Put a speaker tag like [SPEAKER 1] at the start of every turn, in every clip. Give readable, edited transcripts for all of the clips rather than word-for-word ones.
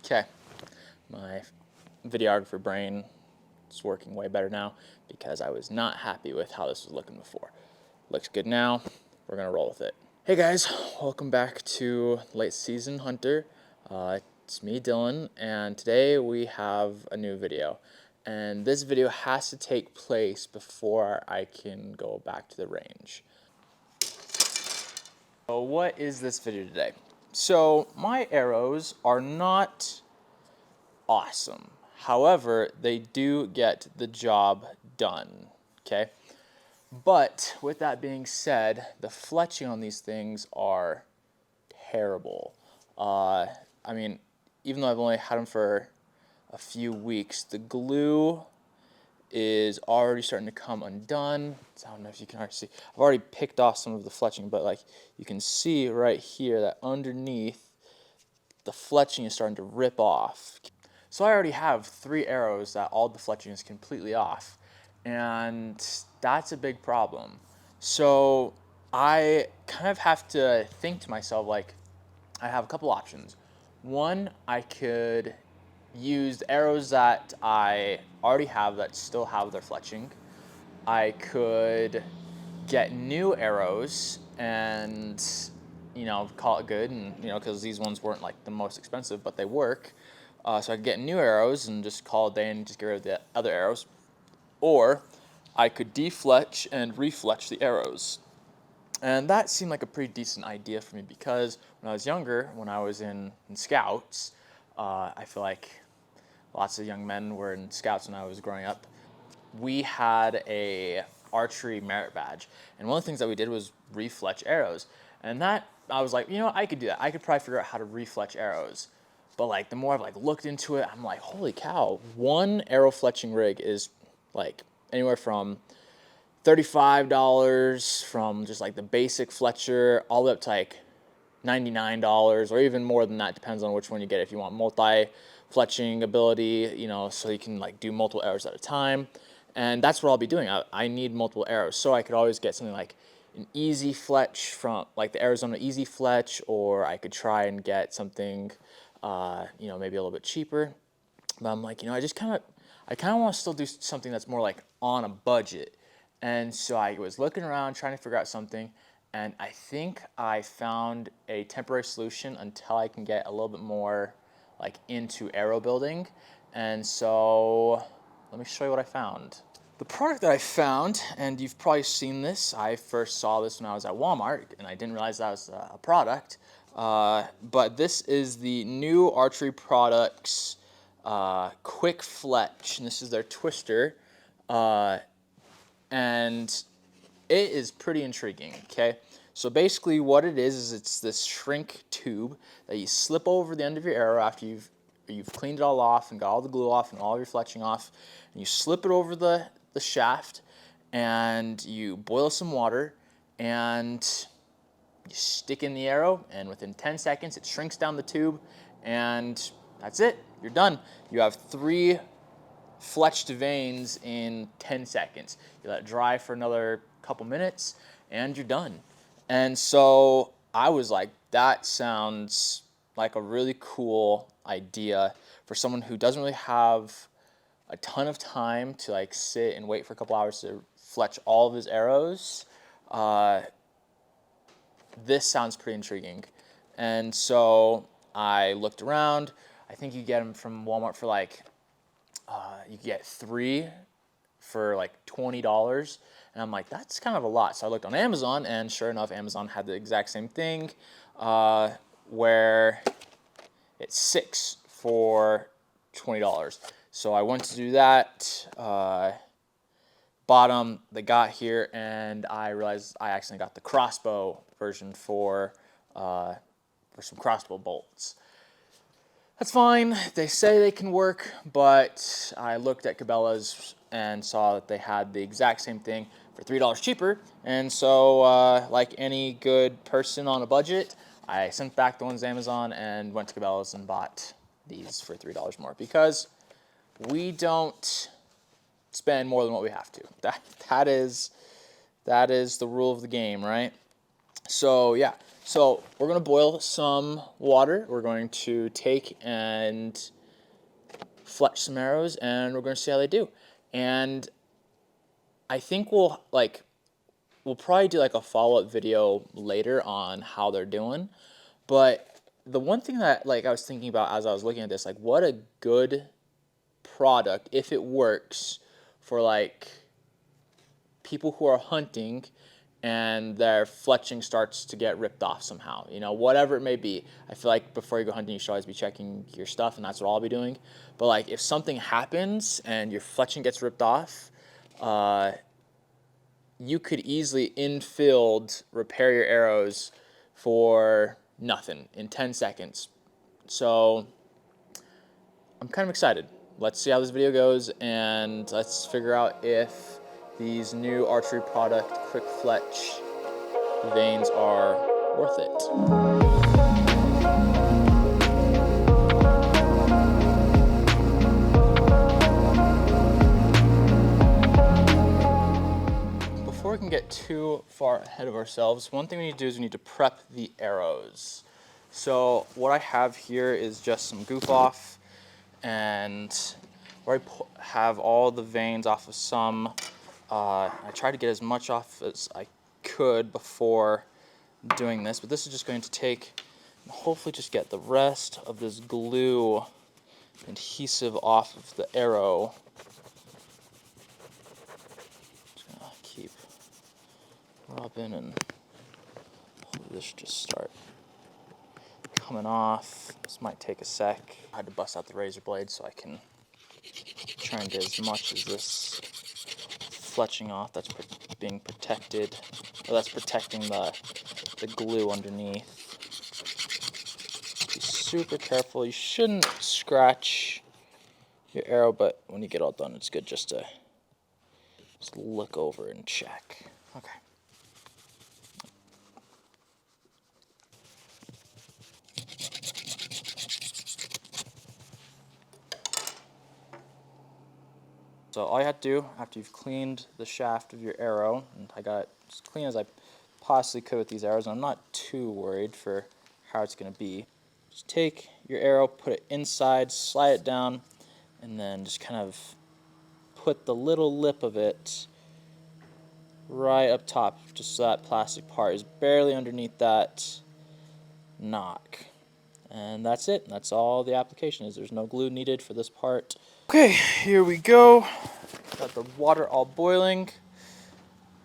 [SPEAKER 1] Okay, my videographer brain is working way better now because I was not happy with how this was looking before. Looks good now, we're gonna roll with it. Hey guys, welcome back to Late Season Hunter. It's me, Dylan, and today we have a new video. And this video has to take place before I can go back to the range. So what is this video today? So my arrows are not awesome. However, they do get the job done, okay? But with that being said, the fletching on these things are terrible. I mean, even though I've only had them for a few weeks, the glue is already starting to come undone. So I don't know if you can already see. I've already picked off some of the fletching, but like you can see right here that underneath the fletching is starting to rip off. So I already have 3 arrows that all the fletching is completely off, and that's a big problem. So I kind of have to think to myself, like, I have a couple options. One, I could use the arrows that I already have that still have their fletching. I could get new arrows and, you know, call it good, and, you know, because these ones weren't like the most expensive, but they work. So I could get new arrows and just call it a day and just get rid of the other arrows. Or I could defletch and refletch the arrows. And that seemed like a pretty decent idea for me because when I was younger, when I was in Scouts, I feel like lots of young men were in Scouts when I was growing up. We had a archery merit badge, and one of the things that we did was refletch arrows. And that, I was like, you know, I could do that. I could probably figure out how to refletch arrows. But like the more I've like looked into it, I'm like, holy cow, one arrow fletching rig is like anywhere from $35 from just like the basic fletcher all the way up to like $99 or even more than that. Depends on which one you get. If you want multi fletching ability, you know, so you can like do multiple arrows at a time. And that's what I'll be doing. I need multiple arrows, so I could always get something like an easy fletch from like the Arizona Easy Fletch, or I could try and get something, you know, maybe a little bit cheaper. But I'm like, you know, I kind of want to still do something that's more like on a budget. And so I was looking around trying to figure out something, and I think I found a temporary solution until I can get a little bit more like into arrow building. And so let me show you what I found. The product that I found, and you've probably seen this, I first saw this when I was at Walmart, and I didn't realize that was a product. But this is the new Archery Products QuikFletch, and this is their twister. And it is pretty intriguing, okay? So basically what it is it's this shrink tube that you slip over the end of your arrow after you've cleaned it all off and got all the glue off and all of your fletching off, and you slip it over the shaft, and you boil some water, and you stick in the arrow, and within 10 seconds it shrinks down the tube, and that's it. You're done. You have 3 fletched veins in 10 seconds. You let it dry for another couple minutes, and you're done. And so I was like, that sounds like a really cool idea for someone who doesn't really have a ton of time to like sit and wait for a couple hours to fletch all of his arrows. This sounds pretty intriguing. And so I looked around. I think you get them from Walmart for like, you get 3 for like $20. And I'm like, that's kind of a lot. So I looked on Amazon, and sure enough, Amazon had the exact same thing, where it's 6 for $20. So I went to do that, bought them, they got here, and I realized I accidentally got the crossbow version for some crossbow bolts. That's fine, they say they can work, but I looked at Cabela's and saw that they had the exact same thing for $3 cheaper, and so like any good person on a budget, I sent back the ones to Amazon and went to Cabela's and bought these for $3 more, because we don't spend more than what we have to. That is the rule of the game, right? So yeah, So we're going to boil some water. We're going to take and fletch some arrows, and we're going to see how they do. And I think we'll probably do like a follow-up video later on how they're doing. But the one thing that I was thinking about as I was looking at this, like what a good product if it works for like people who are hunting and their fletching starts to get ripped off somehow, you know, whatever it may be. I feel like before you go hunting, you should always be checking your stuff, and that's what I'll be doing. But like if something happens and your fletching gets ripped off, you could easily in field repair your arrows for nothing in 10 seconds. So I'm kind of excited. Let's see how this video goes, and let's figure out if these new Archery Product QuikFletch veins are worth it. Before we can get too far ahead of ourselves, one thing we need to do is we need to prep the arrows. So what I have here is just some goof off, and where I have all the veins off of some. I tried to get as much off as I could before doing this, but this is just going to take and hopefully just get the rest of this glue adhesive off of the arrow. Just gonna keep rubbing, and hopefully this should just start coming off. This might take a sec. I had to bust out the razor blade so I can try and get as much of this fletching off that's being protected, or that's protecting the glue underneath. Be super careful. You shouldn't scratch your arrow, but when you get all done, it's good just to look over and check. Okay. So all you have to do after you've cleaned the shaft of your arrow, and I got it as clean as I possibly could with these arrows, and I'm not too worried for how it's going to be. Just take your arrow, put it inside, slide it down, and then just kind of put the little lip of it right up top, just so that plastic part is barely underneath that knock. And that's it. That's all the application is. There's no glue needed for this part. Okay, here we go. Got the water all boiling.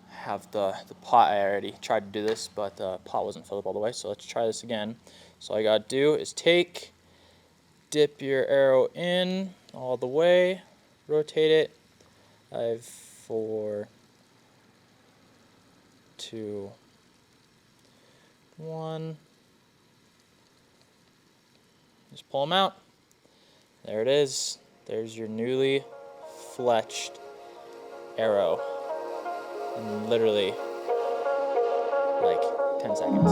[SPEAKER 1] Have the pot. I already tried to do this, but the pot wasn't filled up all the way, so let's try this again. So all you gotta do is dip your arrow in all the way, rotate it. 5, 4, 2, 1. Just pull them out. There it is. There's your newly fletched arrow in literally like 10 seconds.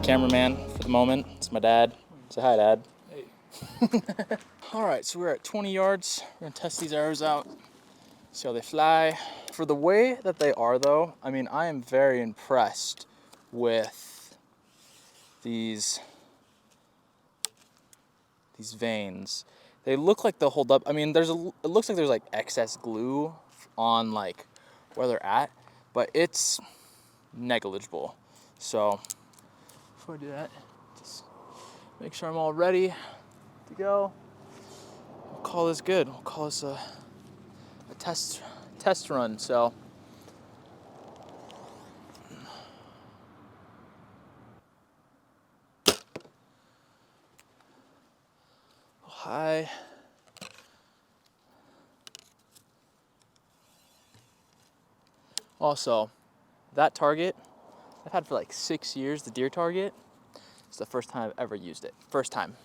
[SPEAKER 1] Cameraman for the moment. It's my dad. Say hi, Dad. Hey. Alright, so we're at 20 yards. We're going to test these arrows out, see how they fly. For the way that they are, though, I mean, I am very impressed with these veins. They look like they'll hold up. I mean, it looks like there's like excess glue on like where they're at, but it's negligible. So before I do that, just make sure I'm all ready to go. We'll call this good. We'll call this a test run. So high. Also, that target I've had for like 6 years, the deer target. It's the first time I've ever used it. First time.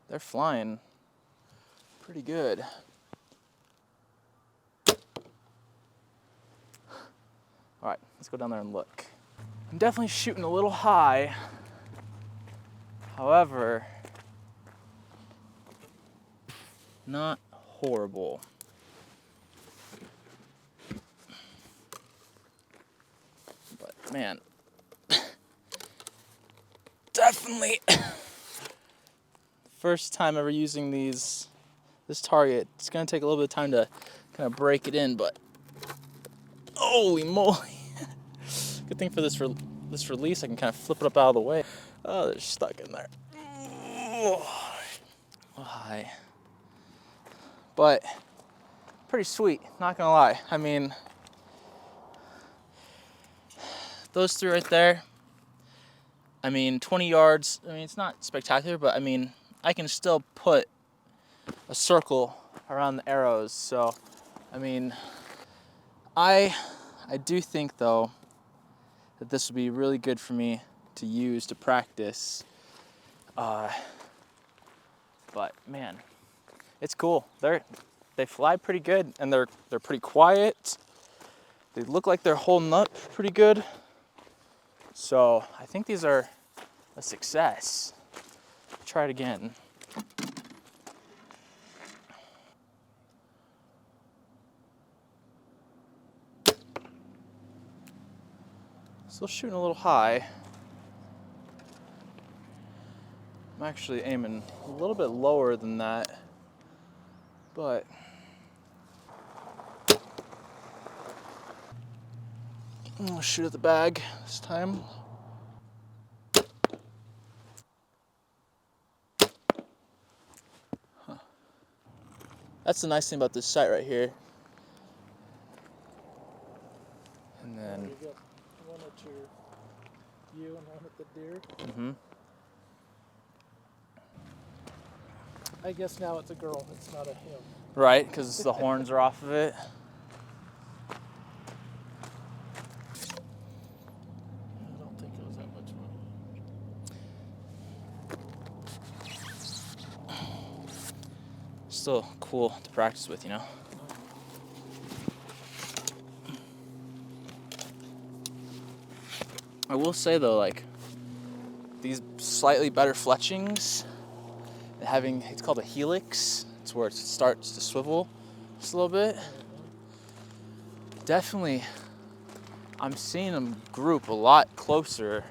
[SPEAKER 1] They're flying pretty good. All right, let's go down there and look. I'm definitely shooting a little high. However, not horrible. But man, definitely first time ever using this target. It's gonna take a little bit of time to kind of break it in, but holy moly. Good thing for this release, I can kind of flip it up out of the way. Oh, they're stuck in there. Hi. But pretty sweet, not gonna lie. I mean, those three right there, I mean, 20 yards, I mean, it's not spectacular, but I mean, I can still put a circle around the arrows. So, I mean, I do think though that this would be really good for me to use to practice. But man, it's cool. They fly pretty good, and they're pretty quiet. They look like they're holding up pretty good. So I think these are a success. Try it again. Still shooting a little high. I'm actually aiming a little bit lower than that, but I'll shoot at the bag this time. Huh. That's the nice thing about this sight right here. And then
[SPEAKER 2] you got one at you and one at the deer.
[SPEAKER 1] Mm-hmm.
[SPEAKER 2] I guess now it's a girl, it's not a him.
[SPEAKER 1] Right, because the horns are off of it.
[SPEAKER 2] I don't think it was that much money.
[SPEAKER 1] Still cool to practice with, you know? I will say though, like, these slightly better fletchings, it's called a helix. It's where it starts to swivel just a little bit. Definitely, I'm seeing them group a lot closer.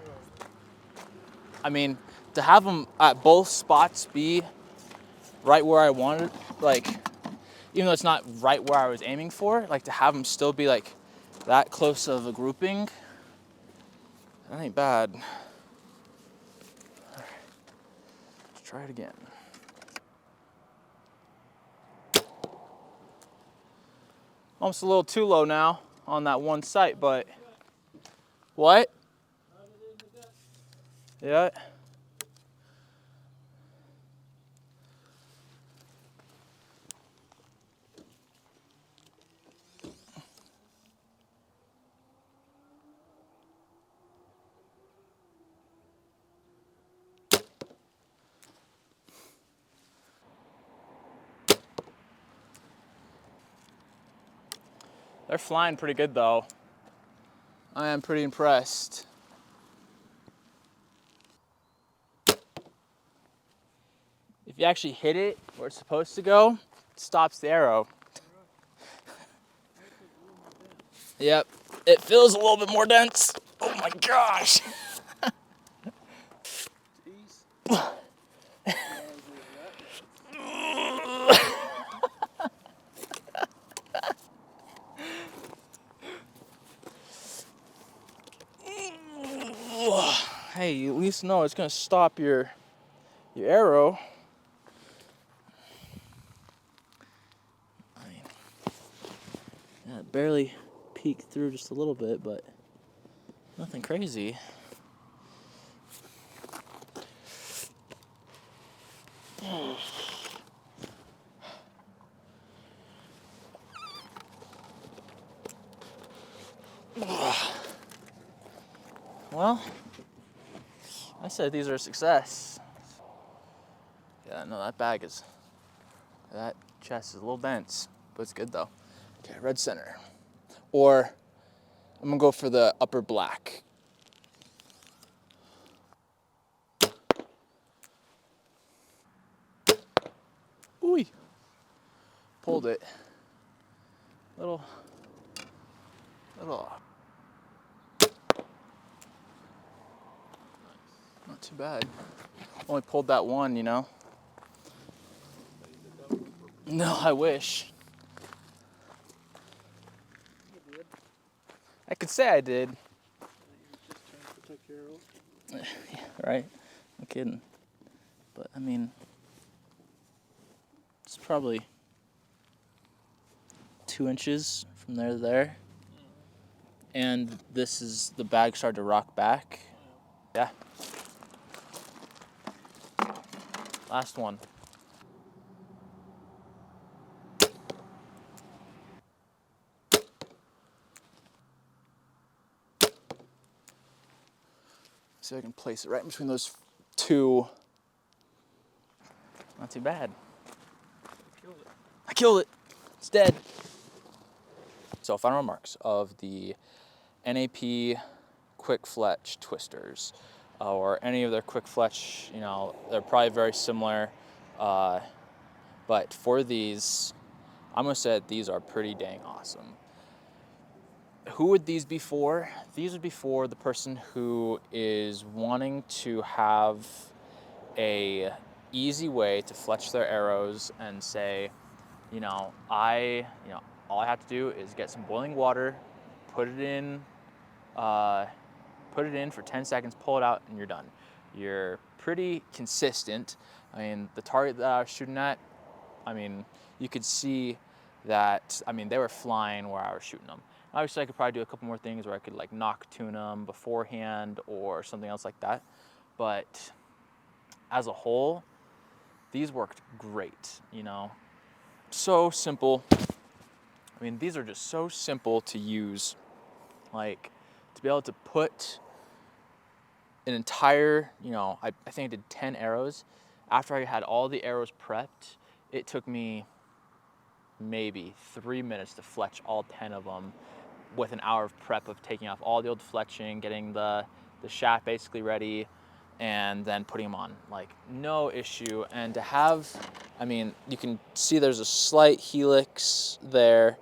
[SPEAKER 1] I mean, to have them at both spots be right where I wanted, like, even though it's not right where I was aiming for, like to have them still be like that close of a grouping, that ain't bad. All right. Let's try it again. Almost a little too low now on that one sight, but what? Yeah. They're flying pretty good though. I am pretty impressed. If you actually hit it where it's supposed to go, it stops the arrow. Yep, it feels a little bit more dense. Oh my gosh. Hey, you at least know it's gonna stop your arrow. I mean, yeah, it barely peeked through just a little bit, but nothing crazy. Well, I said these are a success. Yeah, no, that chest is a little dense, but it's good though. Okay, red center. Or I'm gonna go for the upper black. Ooh, pulled it. Little. Not too bad. Only pulled that one, you know. No, I wish.
[SPEAKER 2] You did.
[SPEAKER 1] I could say I did.
[SPEAKER 2] You're just trying to protect your arrows.
[SPEAKER 1] Yeah, right? I'm kidding. But I mean, it's probably 2 inches from there to there. And this is, the bag started to rock back. Yeah. Last one. See if I can place it right in between those two. Not too bad.
[SPEAKER 2] You killed it.
[SPEAKER 1] I killed it. It's dead. So final remarks of the NAP QuikFletch Twisters, or any of their QuikFletch, you know, they're probably very similar. But for these, I'm gonna say that these are pretty dang awesome. Who would these be for? These would be for the person who is wanting to have a easy way to fletch their arrows and say, you know, all I have to do is get some boiling water, put it in for 10 seconds, pull it out, and you're done. You're pretty consistent. I mean, the target that I was shooting at, I mean, you could see that, I mean, they were flying where I was shooting them. Obviously, I could probably do a couple more things where I could like knock tune them beforehand or something else like that. But as a whole, these worked great, you know. So simple. I mean, these are just so simple to use. Like, to be able to put an entire, you know, I think I did 10 arrows. After I had all the arrows prepped, it took me maybe 3 minutes to fletch all 10 of them with an hour of prep of taking off all the old fletching, getting the shaft basically ready, and then putting them on. Like, no issue. And to have, I mean, you can see there's a slight helix there.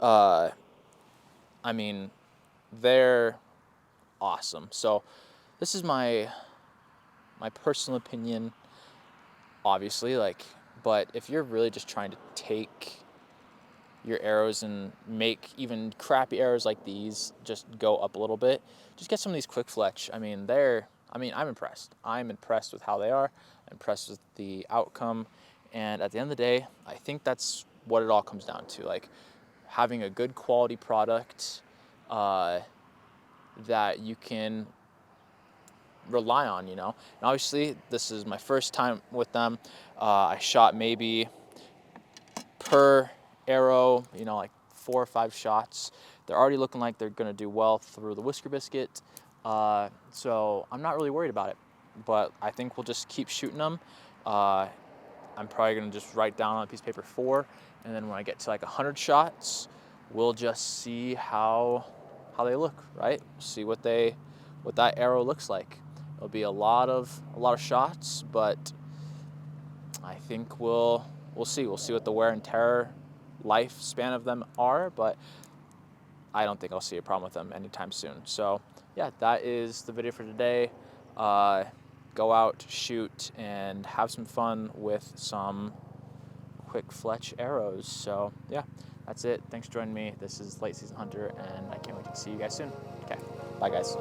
[SPEAKER 1] I mean, they're awesome. So this is my personal opinion, obviously, like, but if you're really just trying to take your arrows and make even crappy arrows like these just go up a little bit, just get some of these QuikFletch. I mean, I'm impressed. I'm impressed with how they are. I'm impressed with the outcome. And at the end of the day, I think that's what it all comes down to. Like, having a good quality product that you can rely on, you know. And obviously, this is my first time with them. I shot maybe per arrow, you know, like 4 or 5 shots. They're already looking like they're gonna do well through the whisker biscuit. So I'm not really worried about it, but I think we'll just keep shooting them. I'm probably gonna just write down on a piece of paper 4, and then when I get to like 100 shots, we'll just see how they look, right? See what that arrow looks like. It'll be a lot of shots, but I think we'll see. We'll see what the wear and tear lifespan of them are, but I don't think I'll see a problem with them anytime soon. So yeah, that is the video for today. Go out, shoot, and have some fun with some QuikFletch arrows. So yeah, that's it. Thanks for joining me. This is Late Season Hunter, and I can't wait to see you guys soon. Okay, bye guys.